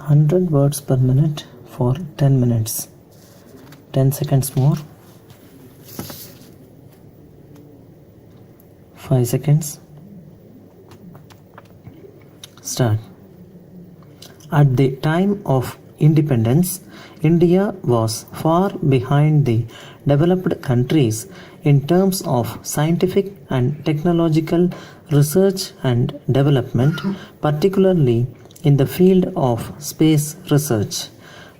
100 words per minute for 10 minutes. 10 seconds more. 5 seconds. Start. At the time of independence, India was far behind the developed countries in terms of scientific and technological research and development, particularly in the field of space research.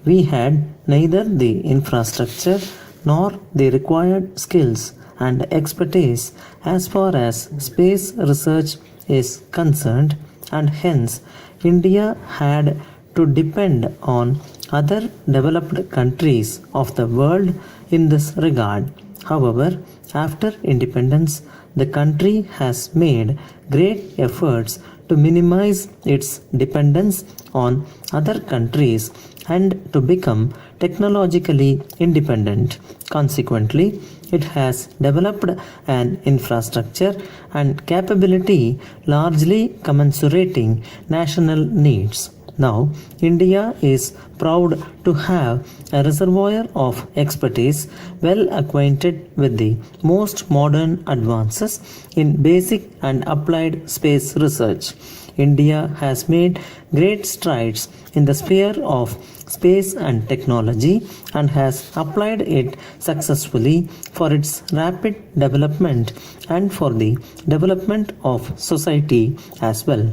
We had neither the infrastructure nor the required skills and expertise as far as space research is concerned, and hence India had to depend on other developed countries of the world in this regard. However, after independence, the country has made great efforts to minimize its dependence on other countries and to become technologically independent. Consequently, it has developed an infrastructure and capability largely commensurating national needs. Now, India is proud to have a reservoir of expertise well acquainted with the most modern advances in basic and applied space research. India has made great strides in the sphere of space and technology and has applied it successfully for its rapid development and for the development of society as well.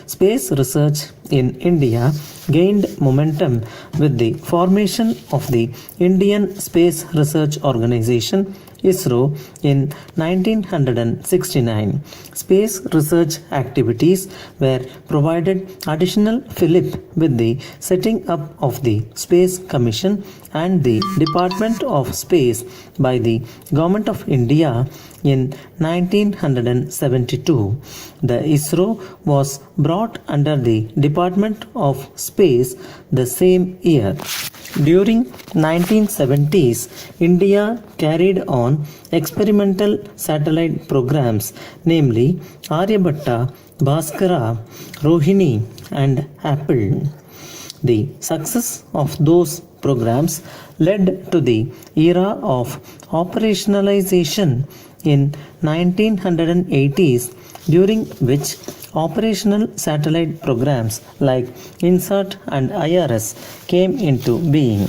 Space research in India gained momentum with the formation of the Indian Space Research Organization ISRO in 1969. Space research activities were provided additional fillip with the setting up of the Space Commission and the Department of Space by the Government of India in 1972. The ISRO was brought under the Department of Space the same year. During 1970s, India carried on experimental satellite programs, namely Aryabhatta, Bhaskara, Rohini and Apple. The success of those programs led to the era of operationalization in 1980s, during which operational satellite programs like INSAT and IRS came into being.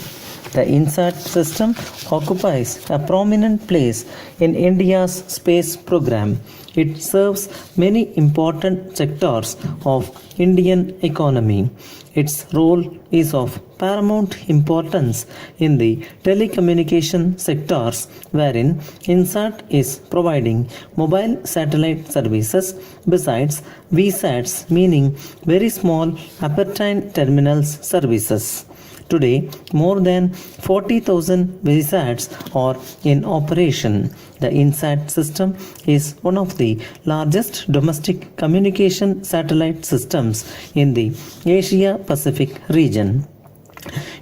The INSAT system occupies a prominent place in India's space program. It serves many important sectors of Indian economy. Its role is of paramount importance in the telecommunication sectors, wherein INSAT is providing mobile satellite services besides VSATs, meaning very small appertine terminals services. Today, more than 40,000 VSATs are in operation. The INSAT system is one of the largest domestic communication satellite systems in the Asia-Pacific region.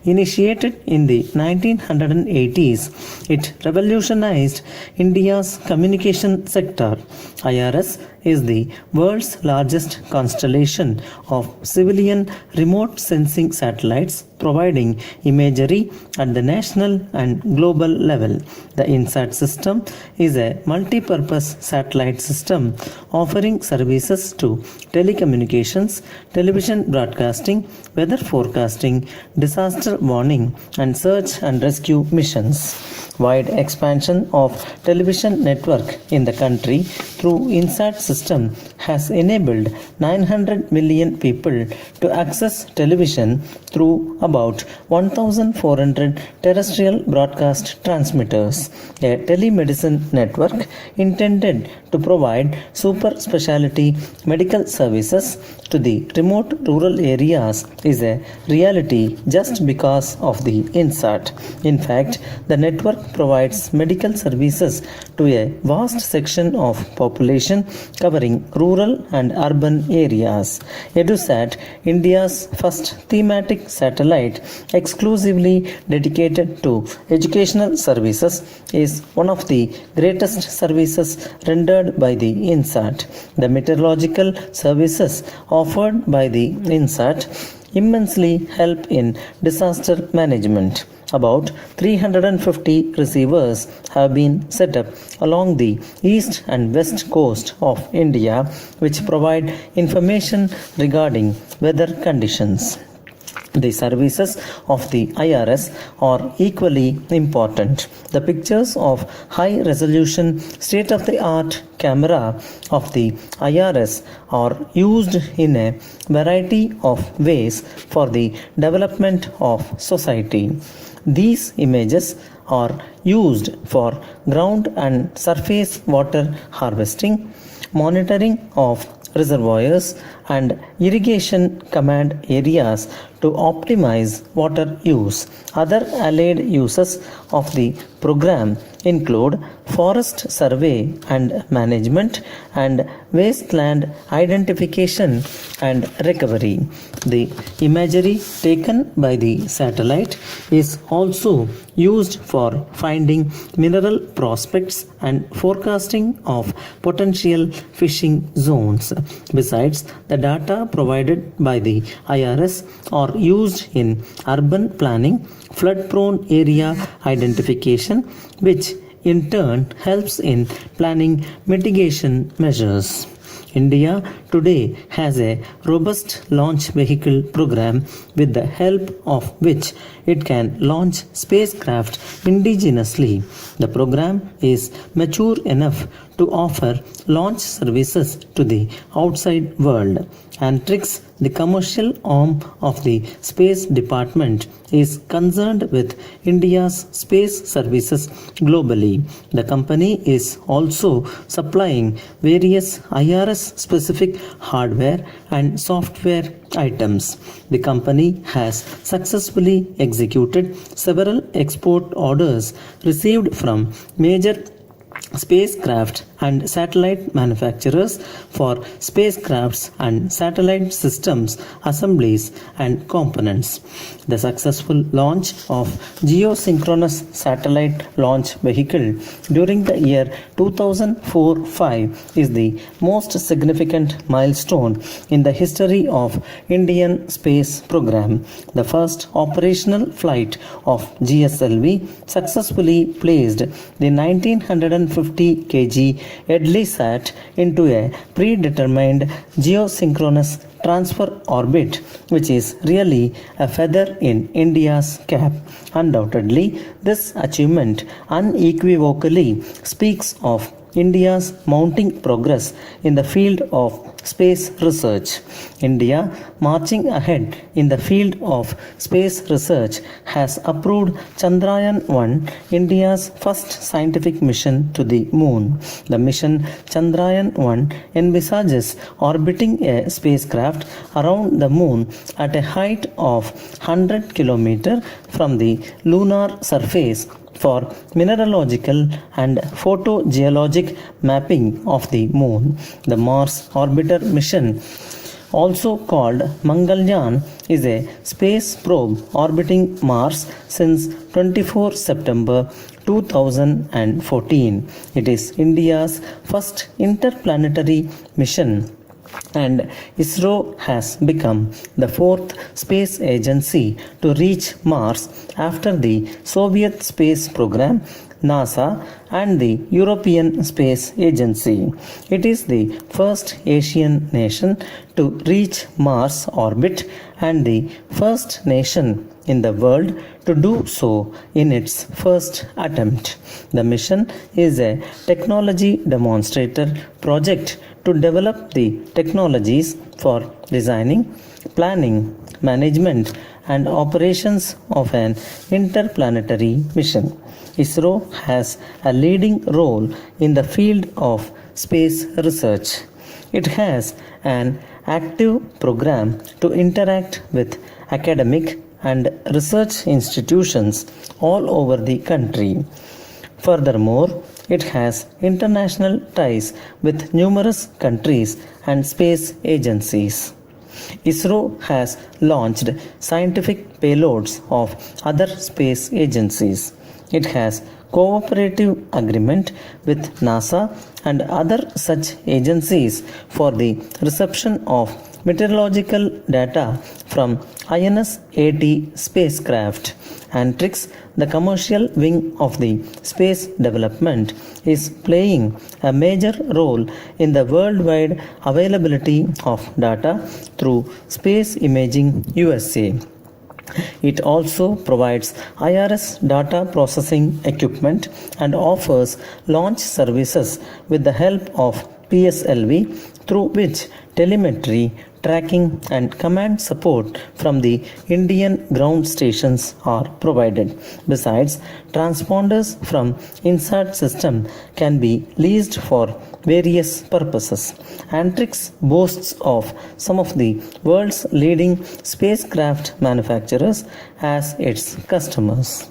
Initiated in the 1980s, it revolutionized India's communication sector. IRS is the world's largest constellation of civilian remote sensing satellites providing imagery at the national and global level. The INSAT system is a multi-purpose satellite system offering services to telecommunications, television broadcasting, weather forecasting, disaster warning, and search and rescue missions. Wide expansion of television network in the country through INSAT system has enabled 900 million people to access television through about 1,400 terrestrial broadcast transmitters. A telemedicine network intended to provide super specialty medical services to the remote rural areas is a reality just because of the INSAT. In fact, the network provides medical services to a vast section of population covering rural and urban areas. EduSat, India's first thematic satellite exclusively dedicated to educational services, is one of the greatest services rendered by the INSAT. The meteorological services offered by the INSAT immensely help in disaster management. About 350 receivers have been set up along the east and west coast of India, which provide information regarding weather conditions. The services of the IRS are equally important. The pictures of high resolution state of the art camera of the IRS are used in a variety of ways for the development of society. These images are used for ground and surface water harvesting, monitoring of reservoirs and irrigation command areas to optimize water use. Other allied uses of the program include forest survey and management and wasteland identification and recovery. The imagery taken by the satellite is also used for finding mineral prospects and forecasting of potential fishing zones. Besides, the data provided by the IRS are used in urban planning, flood-prone area identification, which in turn helps in planning mitigation measures. India today has a robust launch vehicle program with the help of which it can launch spacecraft indigenously. The program is mature enough to offer launch services to the outside world. Antrix, the commercial arm of the Space Department, is concerned with India's space services globally. The company is also supplying various IRS specific hardware and software items. The company has successfully executed several export orders received from major spacecraft and satellite manufacturers for spacecrafts and satellite systems, assemblies and components. The successful launch of geosynchronous satellite launch vehicle during the year 2004-5 is the most significant milestone in the history of Indian space program. The first operational flight of GSLV successfully placed the 1950 kg EDLISAT into a predetermined geosynchronous transfer orbit, which is really a feather in India's cap. Undoubtedly, this achievement unequivocally speaks of India's mounting progress in the field of space research. India, marching ahead in the field of space research, has approved Chandrayaan-1, India's first scientific mission to the moon. The mission Chandrayaan-1 envisages orbiting a spacecraft around the moon at a height of 100 km from the lunar surface for mineralogical and photogeologic mapping of the moon. The Mars orbiter mission, also called Mangalyaan, is a space probe orbiting Mars since 24 September 2014. It is India's first interplanetary mission, and ISRO has become the fourth space agency to reach Mars after the Soviet space program, NASA, and the European Space Agency. It is the first Asian nation to reach Mars orbit and the first nation in the world to do so in its first attempt. The mission is a technology demonstrator project to develop the technologies for designing, planning, management, and operations of an interplanetary mission. ISRO has a leading role in the field of space research. It has an active program to interact with academic and research institutions all over the country. Furthermore, it has international ties with numerous countries and space agencies. ISRO has launched scientific payloads of other space agencies. It has cooperative agreement with NASA and other such agencies for the reception of meteorological data from INS-AT spacecraft. Antrix, the commercial wing of the space development, is playing a major role in the worldwide availability of data through Space Imaging USA. It also provides IRS data processing equipment and offers launch services with the help of PSLV, through which telemetry, tracking and command support from the Indian ground stations are provided. Besides, transponders from INSAT system can be leased for various purposes. Antrix boasts of some of the world's leading spacecraft manufacturers as its customers.